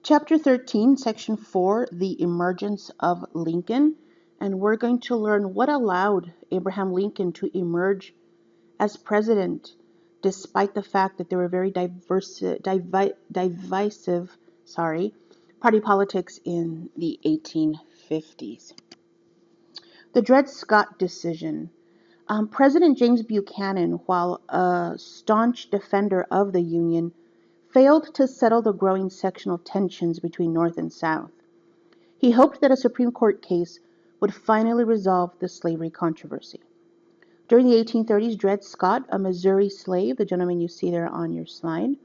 Chapter 13, Section 4, The Emergence of Lincoln. And we're going to learn what allowed Abraham Lincoln to emerge as president, despite the fact that there were very divisive party politics in the 1850s. The Dred Scott decision. President James Buchanan, while a staunch defender of the Union, failed to settle the growing sectional tensions between North and South. He hoped that a Supreme Court case would finally resolve the slavery controversy. During the 1830s, Dred Scott, a Missouri slave, the gentleman you see there on your slide,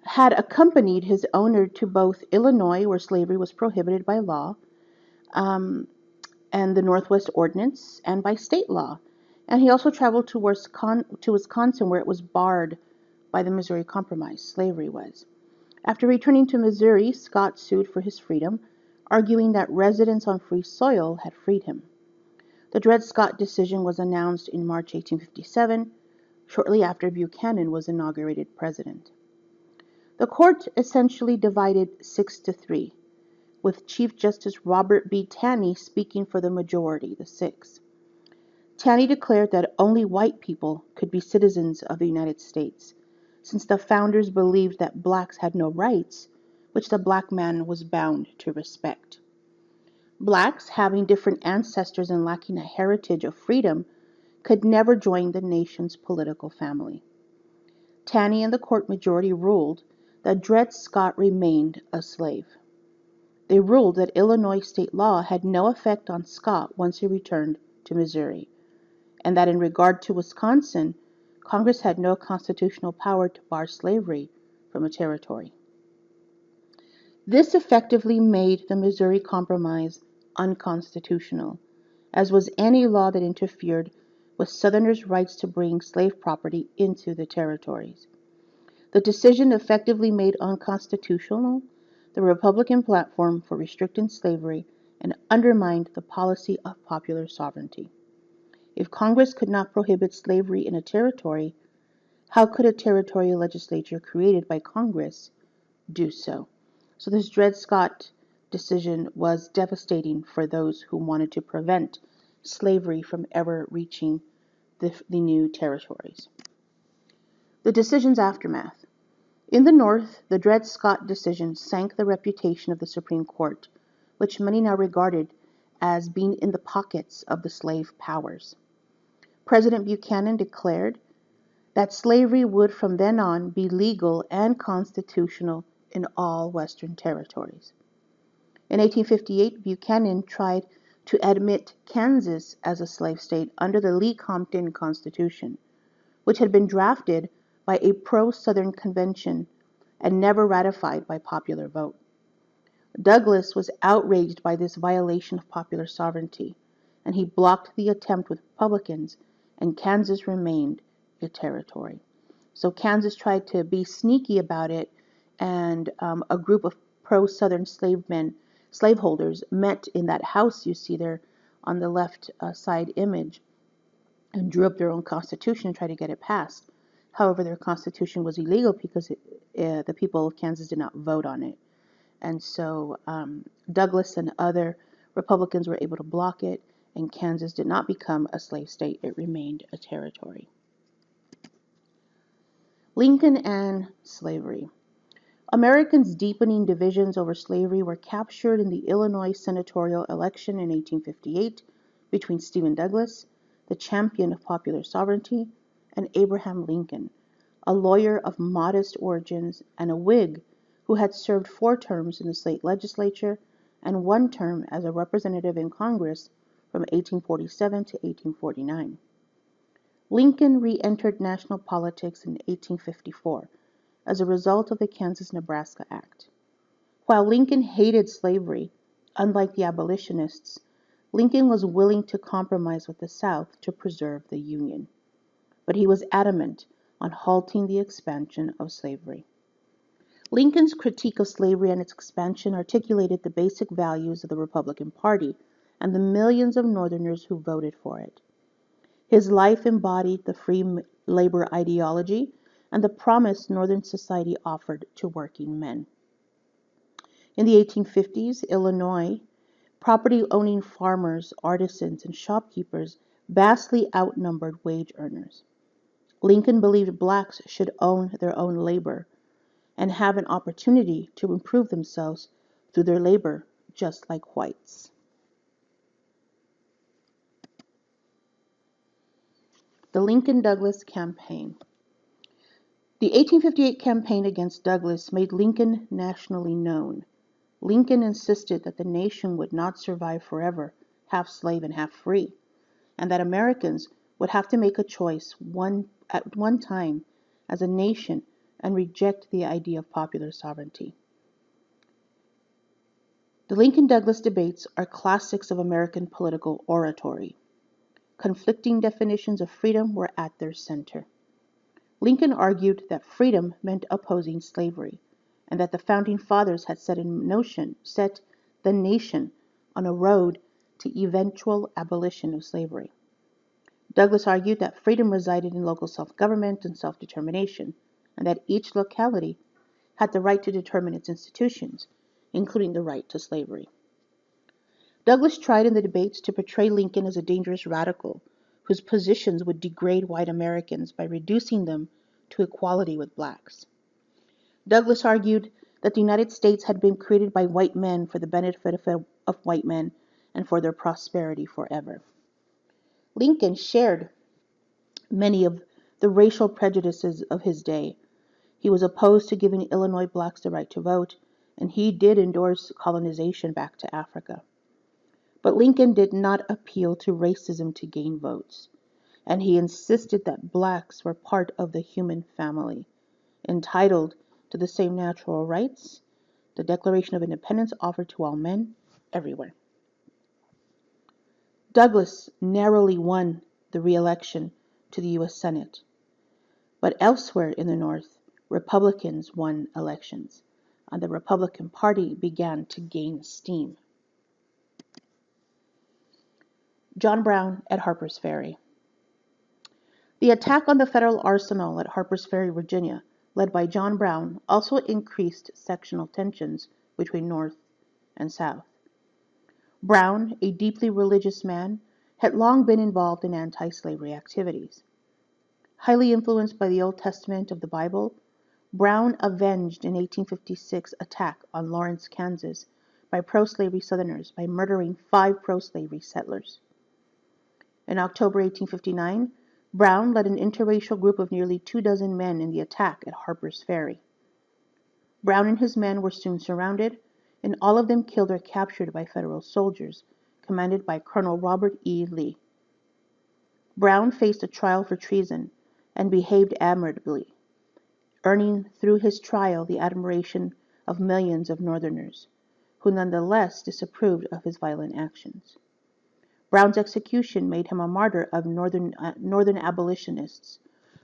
had accompanied his owner to both Illinois, where slavery was prohibited by law, and the Northwest Ordinance, and by state law. And he also traveled to Wisconsin, where it was barred by the Missouri Compromise. Slavery was. After returning to Missouri, Scott sued for his freedom, arguing that residence on free soil had freed him. The Dred Scott decision was announced in March 1857, shortly after Buchanan was inaugurated president. The court essentially divided 6-3, with Chief Justice Robert B. Taney speaking for the majority, the 6. Taney declared that only white people could be citizens of the United States, since the founders believed that blacks had no rights, which the black man was bound to respect. Blacks, having different ancestors and lacking a heritage of freedom, could never join the nation's political family. Taney and the court majority ruled that Dred Scott remained a slave. They ruled that Illinois state law had no effect on Scott once he returned to Missouri, and that in regard to Wisconsin, Congress had no constitutional power to bar slavery from a territory. This effectively made the Missouri Compromise unconstitutional, as was any law that interfered with Southerners' rights to bring slave property into the territories. The decision effectively made unconstitutional the Republican platform for restricting slavery and undermined the policy of popular sovereignty. If Congress could not prohibit slavery in a territory, how could a territorial legislature created by Congress do so? So this Dred Scott decision was devastating for those who wanted to prevent slavery from ever reaching the new territories. The decision's aftermath. In the North, the Dred Scott decision sank the reputation of the Supreme Court, which many now regarded as being in the pockets of the slave powers. President Buchanan declared that slavery would from then on be legal and constitutional in all Western territories. In 1858, Buchanan tried to admit Kansas as a slave state under the Lecompton Constitution, which had been drafted by a pro-Southern convention and never ratified by popular vote. Douglas was outraged by this violation of popular sovereignty, and he blocked the attempt with Republicans, and Kansas remained a territory. So Kansas tried to be sneaky about it, and a group of pro-Southern slaveholders met in that house you see there on the left side image and drew up their own constitution and tried to get it passed. However, their constitution was illegal because the people of Kansas did not vote on it. And so Douglas and other Republicans were able to block it, and Kansas did not become a slave state. It remained a territory. Lincoln and slavery. Americans' deepening divisions over slavery were captured in the Illinois senatorial election in 1858 between Stephen Douglas, the champion of popular sovereignty, and Abraham Lincoln, a lawyer of modest origins and a Whig who had served 4 terms in the state legislature and 1 term as a representative in Congress from 1847 to 1849. Lincoln re-entered national politics in 1854 as a result of the Kansas-Nebraska Act. While Lincoln hated slavery, unlike the abolitionists, Lincoln was willing to compromise with the South to preserve the Union. But he was adamant on halting the expansion of slavery. Lincoln's critique of slavery and its expansion articulated the basic values of the Republican Party and the millions of Northerners who voted for it. His life embodied the free labor ideology and the promise Northern society offered to working men. In the 1850s, Illinois, property-owning farmers, artisans, and shopkeepers vastly outnumbered wage earners. Lincoln believed blacks should own their own labor and have an opportunity to improve themselves through their labor, just like whites. The Lincoln-Douglas Campaign. The 1858 campaign against Douglas made Lincoln nationally known. Lincoln insisted that the nation would not survive forever, half slave and half free, and that Americans would have to make a choice at one time as a nation and reject the idea of popular sovereignty. The Lincoln-Douglas debates are classics of American political oratory. Conflicting definitions of freedom were at their center. Lincoln argued that freedom meant opposing slavery, and that the founding fathers had set the nation on a road to eventual abolition of slavery. Douglas argued that freedom resided in local self-government and self-determination, and that each locality had the right to determine its institutions, including the right to slavery. Douglas tried in the debates to portray Lincoln as a dangerous radical whose positions would degrade white Americans by reducing them to equality with blacks. Douglas argued that the United States had been created by white men for the benefit of white men and for their prosperity forever. Lincoln shared many of the racial prejudices of his day. He was opposed to giving Illinois blacks the right to vote, and he did endorse colonization back to Africa. But Lincoln did not appeal to racism to gain votes, and he insisted that blacks were part of the human family, entitled to the same natural rights the Declaration of Independence offered to all men everywhere. Douglas narrowly won the re-election to the U.S. Senate, but elsewhere in the North, Republicans won elections, and the Republican Party began to gain steam. John Brown at Harper's Ferry. The attack on the federal arsenal at Harper's Ferry, Virginia, led by John Brown, also increased sectional tensions between North and South. Brown, a deeply religious man, had long been involved in anti-slavery activities. Highly influenced by the Old Testament of the Bible, Brown avenged an 1856 attack on Lawrence, Kansas, by pro-slavery Southerners by murdering 5 pro-slavery settlers. In October 1859, Brown led an interracial group of nearly 24 men in the attack at Harper's Ferry. Brown and his men were soon surrounded, and all of them killed or captured by Federal soldiers, commanded by Colonel Robert E. Lee. Brown faced a trial for treason and behaved admirably, earning through his trial the admiration of millions of Northerners, who nonetheless disapproved of his violent actions. Brown's execution made him a martyr of Northern abolitionists,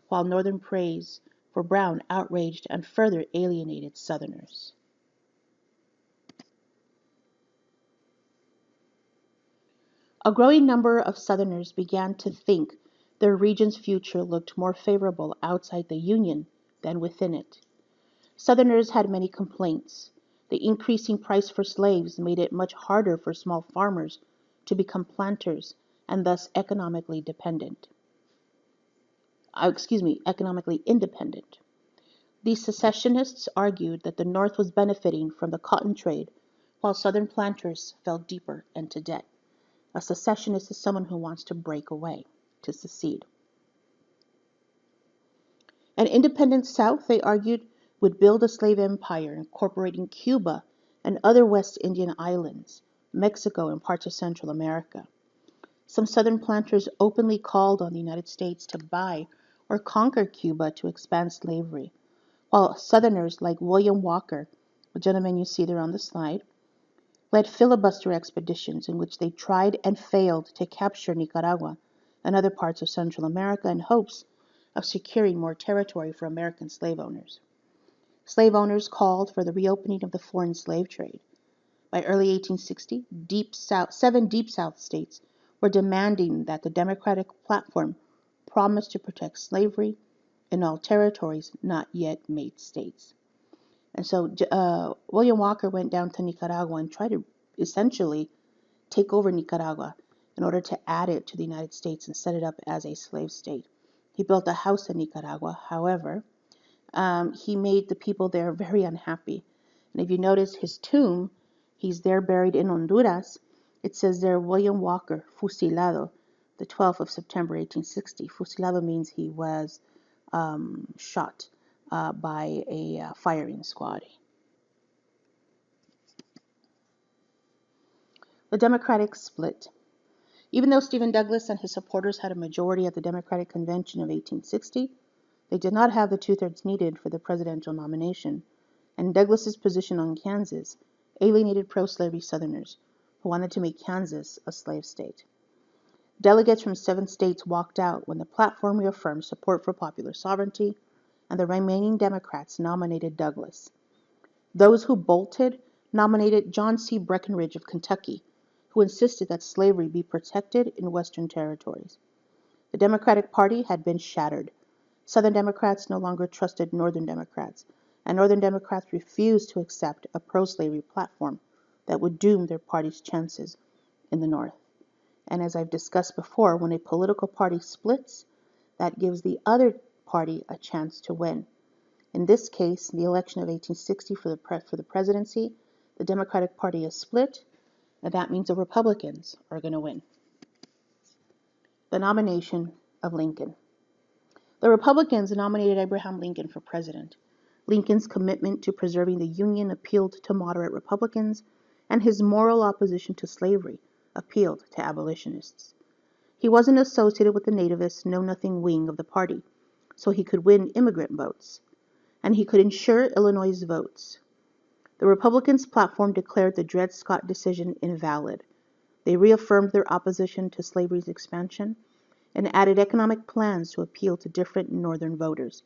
while Northern praise for Brown outraged and further alienated Southerners. A growing number of Southerners began to think their region's future looked more favorable outside the Union than within it. Southerners had many complaints. The increasing price for slaves made it much harder for small farmers to become planters and thus economically independent. These secessionists argued that the North was benefiting from the cotton trade, while Southern planters fell deeper into debt. A secessionist is someone who wants to break away, to secede. An independent South, they argued, would build a slave empire incorporating Cuba and other West Indian islands, Mexico, and parts of Central America. Some Southern planters openly called on the United States to buy or conquer Cuba to expand slavery, while Southerners like William Walker, the gentleman you see there on the slide, led filibuster expeditions in which they tried and failed to capture Nicaragua and other parts of Central America in hopes of securing more territory for American slave owners. Slave owners called for the reopening of the foreign slave trade. By early 1860, 7 Deep South states were demanding that the Democratic platform promise to protect slavery in all territories not yet made states. And so William Walker went down to Nicaragua and tried to essentially take over Nicaragua in order to add it to the United States and set it up as a slave state. He built a house in Nicaragua. However, he made the people there very unhappy. And if you notice his tomb, he's there buried in Honduras. It says there, William Walker, fusilado, the 12th of September, 1860. Fusilado means he was shot by a firing squad. The Democratic split. Even though Stephen Douglas and his supporters had a majority at the Democratic Convention of 1860, they did not have the two-thirds needed for the presidential nomination, and Douglas's position on Kansas alienated pro-slavery Southerners who wanted to make Kansas a slave state. Delegates from 7 states walked out when the platform reaffirmed support for popular sovereignty, and the remaining Democrats nominated Douglas. Those who bolted nominated John C. Breckinridge of Kentucky, who insisted that slavery be protected in Western territories. The Democratic Party had been shattered. Southern Democrats no longer trusted Northern Democrats, and Northern Democrats refused to accept a pro-slavery platform that would doom their party's chances in the North. And as I've discussed before, when a political party splits, that gives the other party a chance to win. In this case, the election of 1860 for the presidency, the Democratic Party is split, and that means the Republicans are going to win. The nomination of Lincoln. The Republicans nominated Abraham Lincoln for president. Lincoln's commitment to preserving the Union appealed to moderate Republicans, and his moral opposition to slavery appealed to abolitionists. He wasn't associated with the nativist, know-nothing wing of the party, so he could win immigrant votes, and he could ensure Illinois' votes. The Republicans' platform declared the Dred Scott decision invalid. They reaffirmed their opposition to slavery's expansion and added economic plans to appeal to different Northern voters: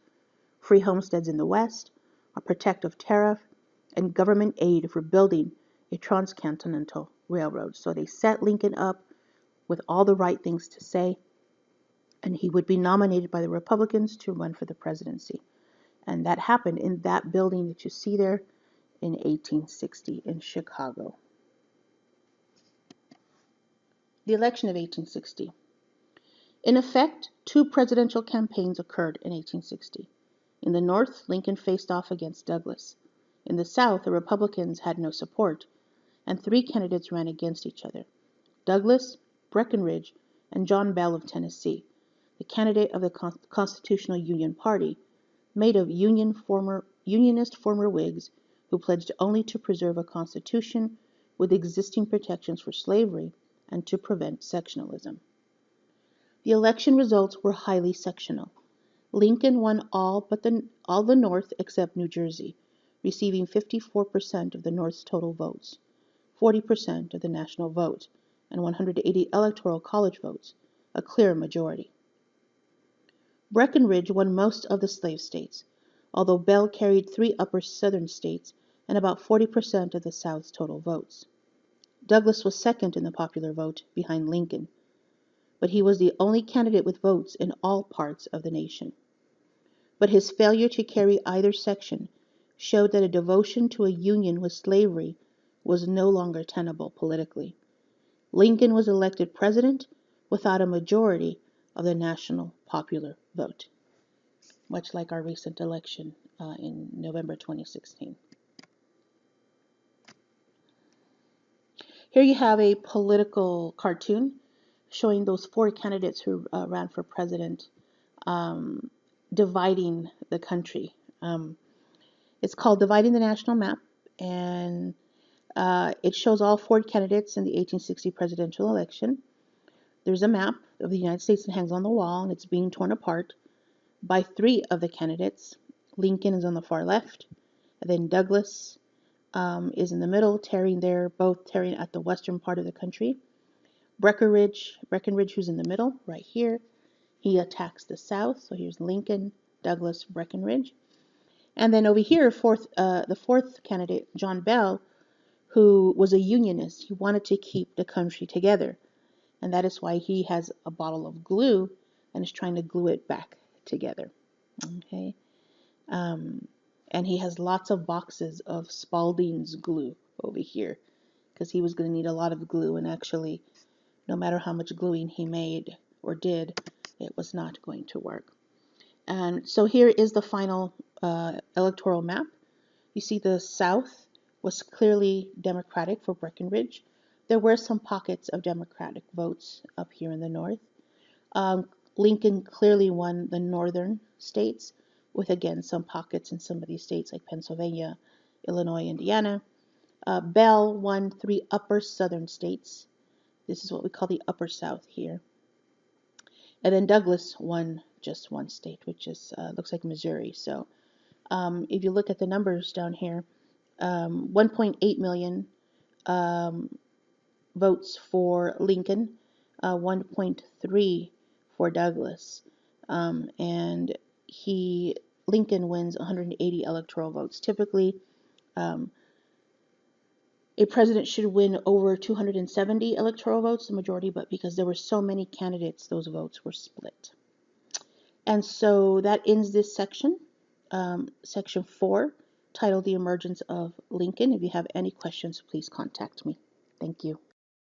free homesteads in the West, a protective tariff, and government aid for building a transcontinental railroad. So they set Lincoln up with all the right things to say, and he would be nominated by the Republicans to run for the presidency. And that happened in that building that you see there in 1860 in Chicago. The election of 1860. In effect, 2 presidential campaigns occurred in 1860. In the North, Lincoln faced off against Douglas. In the South, the Republicans had no support, and 3 candidates ran against each other: Douglas, Breckinridge, and John Bell of Tennessee, the candidate of the Constitutional Union Party, made of Unionist former Whigs who pledged only to preserve a constitution with existing protections for slavery and to prevent sectionalism. The election results were highly sectional. Lincoln won all the North except New Jersey, receiving 54% of the North's total votes, 40% of the national vote, and 180 electoral college votes, a clear majority. Breckinridge won most of the slave states, although Bell carried 3 upper Southern states and about 40% of the South's total votes. Douglas was second in the popular vote, behind Lincoln, but he was the only candidate with votes in all parts of the nation. But his failure to carry either section showed that a devotion to a union with slavery was no longer tenable politically. Lincoln was elected president without a majority of the national popular vote, much like our recent election in November 2016. Here you have a political cartoon showing those 4 candidates who ran for president, dividing the country. It's called Dividing the National Map, and it shows all 4 candidates in the 1860 presidential election. There's a map of the United States that hangs on the wall, and it's being torn apart by 3 of the candidates. Lincoln is on the far left, and then Douglas is in the middle, both tearing at the western part of the country. Breckinridge, who's in the middle, right here, he attacks the South. So here's Lincoln, Douglas, Breckinridge. And then over here, the 4th candidate, John Bell, who was a Unionist. He wanted to keep the country together. And that is why he has a bottle of glue and is trying to glue it back together. Okay. And he has lots of boxes of Spalding's glue over here because he was going to need a lot of glue, and actually, no matter how much gluing he made or did, it was not going to work. And so here is the final electoral map. You see the South was clearly Democratic for Breckinridge. There were some pockets of Democratic votes up here in the North. Lincoln clearly won the northern states, with again some pockets in some of these states like Pennsylvania, Illinois, Indiana. Bell won 3 upper southern states. This is what we call the upper South here. And then Douglas won just one state, which is looks like Missouri. So if you look at the numbers down here, 1.8 million votes for Lincoln, 1.3 for Douglas, and Lincoln wins 180 electoral votes. Typically, a president should win over 270 electoral votes, the majority, but because there were so many candidates, those votes were split. And so that ends this section, section 4, titled The Emergence of Lincoln. If you have any questions, please contact me. Thank you.